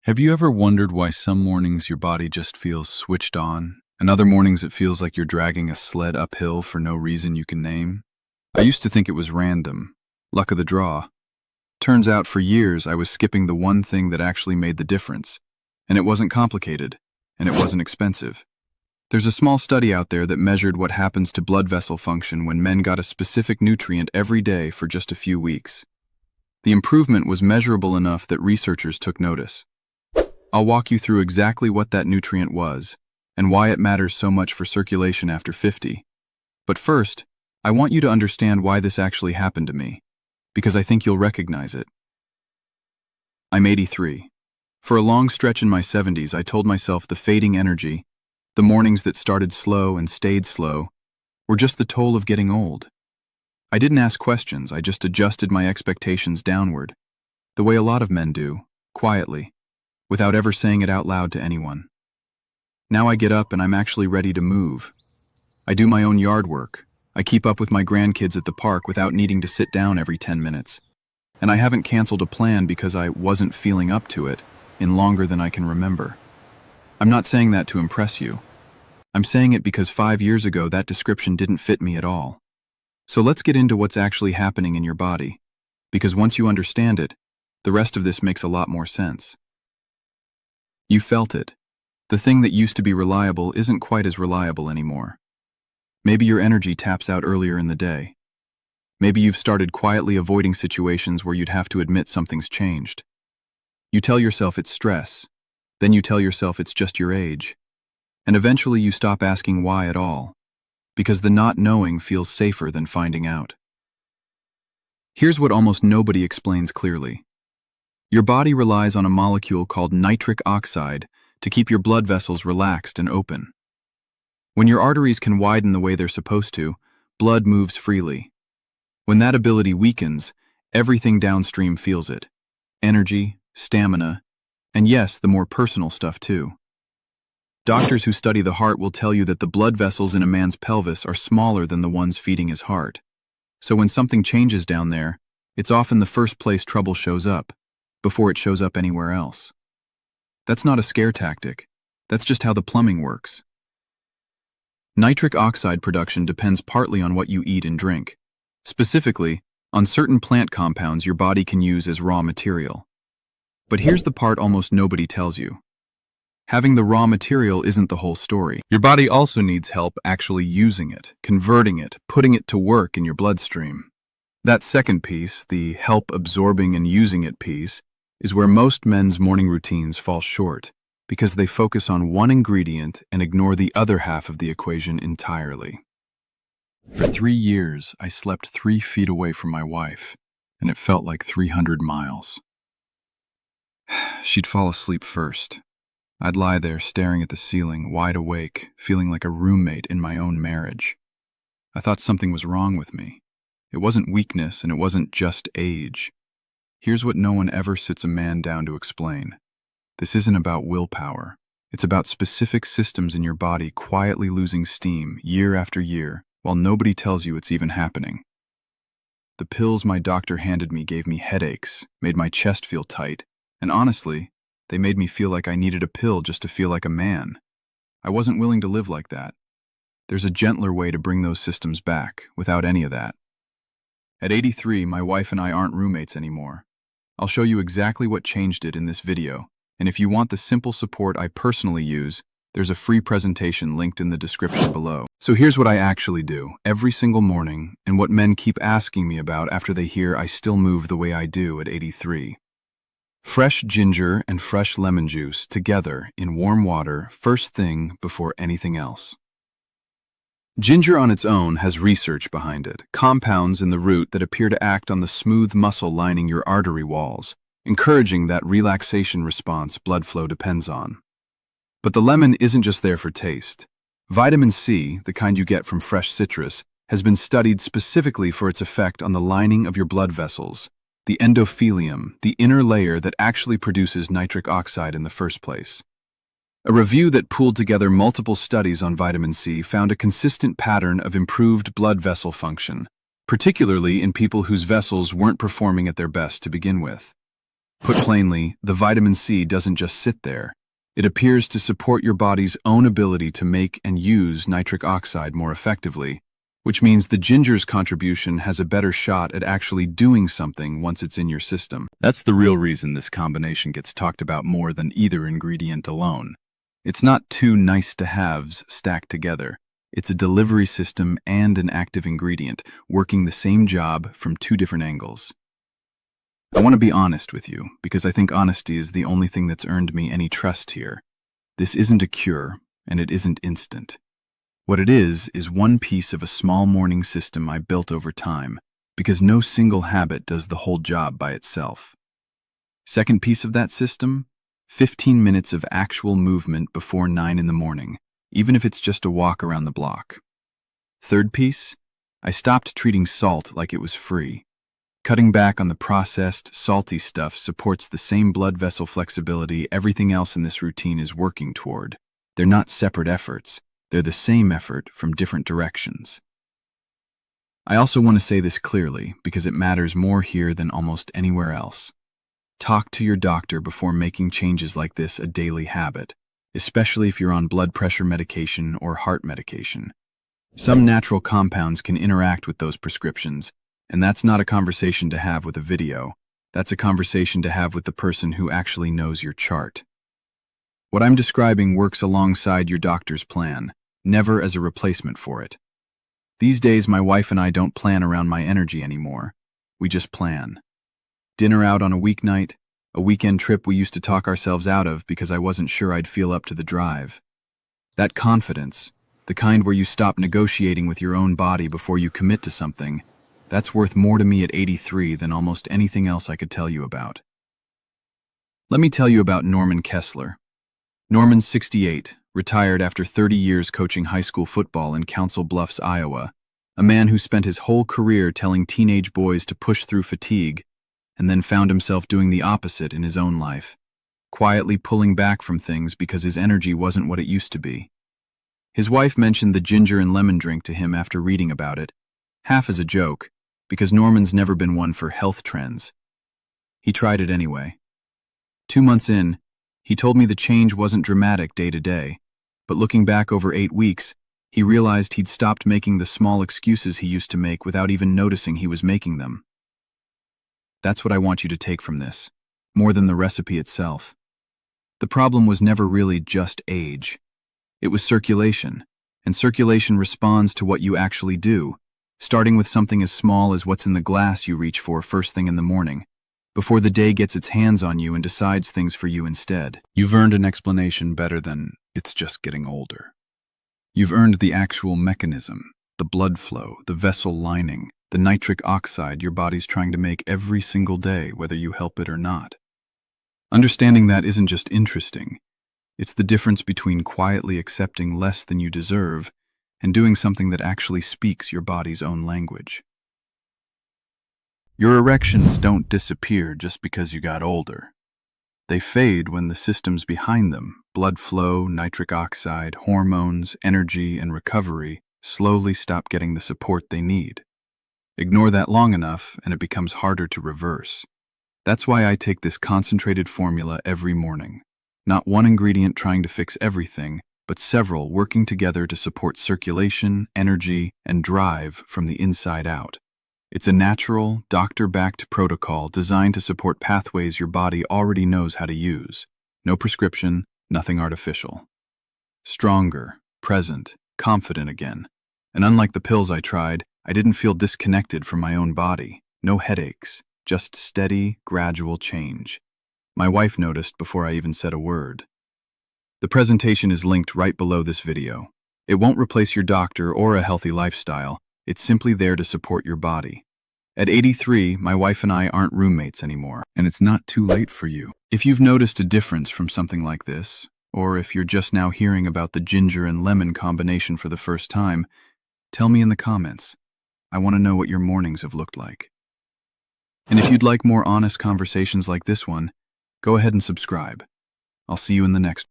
Have you ever wondered why some mornings your body just feels switched on, and other mornings it feels like you're dragging a sled uphill for no reason you can name? I used to think it was random, luck of the draw. Turns out for years I was skipping the one thing that actually made the difference, and it wasn't complicated, and it wasn't expensive. There's a small study out there that measured what happens to blood vessel function when men got a specific nutrient every day for just a few weeks. The improvement was measurable enough that researchers took notice. I'll walk you through exactly what that nutrient was and why it matters so much for circulation after 50. But first, I want you to understand why this actually happened to me, because I think you'll recognize it. I'm 83. For a long stretch in my 70s, I told myself the fading energy, the mornings that started slow and stayed slow, were just the toll of getting old. I didn't ask questions, I just adjusted my expectations downward, the way a lot of men do, quietly, without ever saying it out loud to anyone. Now I get up and I'm actually ready to move. I do my own yard work. I keep up with my grandkids at the park without needing to sit down every 10 minutes. And I haven't canceled a plan because I wasn't feeling up to it in longer than I can remember. I'm not saying that to impress you. I'm saying it because 5 years ago that description didn't fit me at all. So let's get into what's actually happening in your body, because once you understand it, the rest of this makes a lot more sense. You felt it. The thing that used to be reliable isn't quite as reliable anymore. Maybe your energy taps out earlier in the day. Maybe you've started quietly avoiding situations where you'd have to admit something's changed. You tell yourself it's stress, then you tell yourself it's just your age, and eventually you stop asking why at all, because the not knowing feels safer than finding out. Here's what almost nobody explains clearly. Your body relies on a molecule called nitric oxide to keep your blood vessels relaxed and open. When your arteries can widen the way they're supposed to, blood moves freely. When that ability weakens, everything downstream feels it. Energy, stamina, and yes, the more personal stuff too. Doctors who study the heart will tell you that the blood vessels in a man's pelvis are smaller than the ones feeding his heart. So when something changes down there, it's often the first place trouble shows up, before it shows up anywhere else. That's not a scare tactic. That's just how the plumbing works. Nitric oxide production depends partly on what you eat and drink. Specifically, on certain plant compounds your body can use as raw material. But here's the part almost nobody tells you. Having the raw material isn't the whole story. Your body also needs help actually using it, converting it, putting it to work in your bloodstream. That second piece, the help absorbing and using it piece, is where most men's morning routines fall short, because they focus on one ingredient and ignore the other half of the equation entirely. For 3 years, I slept 3 feet away from my wife, and it felt like 300 miles. She'd fall asleep first. I'd lie there staring at the ceiling, wide awake, feeling like a roommate in my own marriage. I thought something was wrong with me. It wasn't weakness, and it wasn't just age. Here's what no one ever sits a man down to explain. This isn't about willpower. It's about specific systems in your body quietly losing steam year after year while nobody tells you it's even happening. The pills my doctor handed me gave me headaches, made my chest feel tight, and honestly, they made me feel like I needed a pill just to feel like a man. I wasn't willing to live like that. There's a gentler way to bring those systems back, without any of that. At 83, my wife and I aren't roommates anymore. I'll show you exactly what changed it in this video, and if you want the simple support I personally use, there's a free presentation linked in the description below. So here's what I actually do, every single morning, and what men keep asking me about after they hear I still move the way I do at 83. Fresh ginger and fresh lemon juice together in warm water first thing before anything else. Ginger on its own has research behind it, compounds in the root that appear to act on the smooth muscle lining your artery walls, encouraging that relaxation response blood flow depends on. But the lemon isn't just there for taste. Vitamin C, the kind you get from fresh citrus, has been studied specifically for its effect on the lining of your blood vessels, the endothelium, the inner layer that actually produces nitric oxide in the first place. A review that pooled together multiple studies on vitamin C found a consistent pattern of improved blood vessel function, particularly in people whose vessels weren't performing at their best to begin with. Put plainly, the vitamin C doesn't just sit there. It appears to support your body's own ability to make and use nitric oxide more effectively, which means the ginger's contribution has a better shot at actually doing something once it's in your system. That's the real reason this combination gets talked about more than either ingredient alone. It's not two nice-to-haves stacked together. It's a delivery system and an active ingredient, working the same job from two different angles. I want to be honest with you, because I think honesty is the only thing that's earned me any trust here. This isn't a cure, and it isn't instant. What it is one piece of a small morning system I built over time, because no single habit does the whole job by itself. Second piece of that system, 15 minutes of actual movement before 9 in the morning, even if it's just a walk around the block. Third piece, I stopped treating salt like it was free. Cutting back on the processed, salty stuff supports the same blood vessel flexibility everything else in this routine is working toward. They're not separate efforts. They're the same effort from different directions. I also want to say this clearly because it matters more here than almost anywhere else. Talk to your doctor before making changes like this a daily habit, especially if you're on blood pressure medication or heart medication. Some natural compounds can interact with those prescriptions, and that's not a conversation to have with a video. That's a conversation to have with the person who actually knows your chart. What I'm describing works alongside your doctor's plan, never as a replacement for it. These days, my wife and I don't plan around my energy anymore. We just plan. Dinner out on a weeknight, a weekend trip we used to talk ourselves out of because I wasn't sure I'd feel up to the drive. That confidence, the kind where you stop negotiating with your own body before you commit to something, that's worth more to me at 83 than almost anything else I could tell you about. Let me tell you about Norman Kessler. Norman's 68, retired after 30 years coaching high school football in Council Bluffs, Iowa, a man who spent his whole career telling teenage boys to push through fatigue, and then found himself doing the opposite in his own life, quietly pulling back from things because his energy wasn't what it used to be. His wife mentioned the ginger and lemon drink to him after reading about it, half as a joke, because Norman's never been one for health trends. He tried it anyway. 2 months in, he told me the change wasn't dramatic day to day, but looking back over 8 weeks, he realized he'd stopped making the small excuses he used to make without even noticing he was making them. That's what I want you to take from this, more than the recipe itself. The problem was never really just age. It was circulation, and circulation responds to what you actually do, starting with something as small as what's in the glass you reach for first thing in the morning, before the day gets its hands on you and decides things for you instead. You've earned an explanation better than "it's just getting older." You've earned the actual mechanism, the blood flow, the vessel lining, the nitric oxide your body's trying to make every single day, whether you help it or not. Understanding that isn't just interesting. It's the difference between quietly accepting less than you deserve and doing something that actually speaks your body's own language. Your erections don't disappear just because you got older. They fade when the systems behind them, blood flow, nitric oxide, hormones, energy, and recovery, slowly stop getting the support they need. Ignore that long enough, and it becomes harder to reverse. That's why I take this concentrated formula every morning. Not one ingredient trying to fix everything, but several working together to support circulation, energy, and drive from the inside out. It's a natural, doctor-backed protocol designed to support pathways your body already knows how to use. No prescription, nothing artificial. Stronger, present, confident again. And unlike the pills I tried, I didn't feel disconnected from my own body. No headaches, just steady, gradual change. My wife noticed before I even said a word. The presentation is linked right below this video. It won't replace your doctor or a healthy lifestyle. It's simply there to support your body. At 83, my wife and I aren't roommates anymore, and it's not too late for you. If you've noticed a difference from something like this, or if you're just now hearing about the ginger and lemon combination for the first time, tell me in the comments. I want to know what your mornings have looked like. And if you'd like more honest conversations like this one, go ahead and subscribe. I'll see you in the next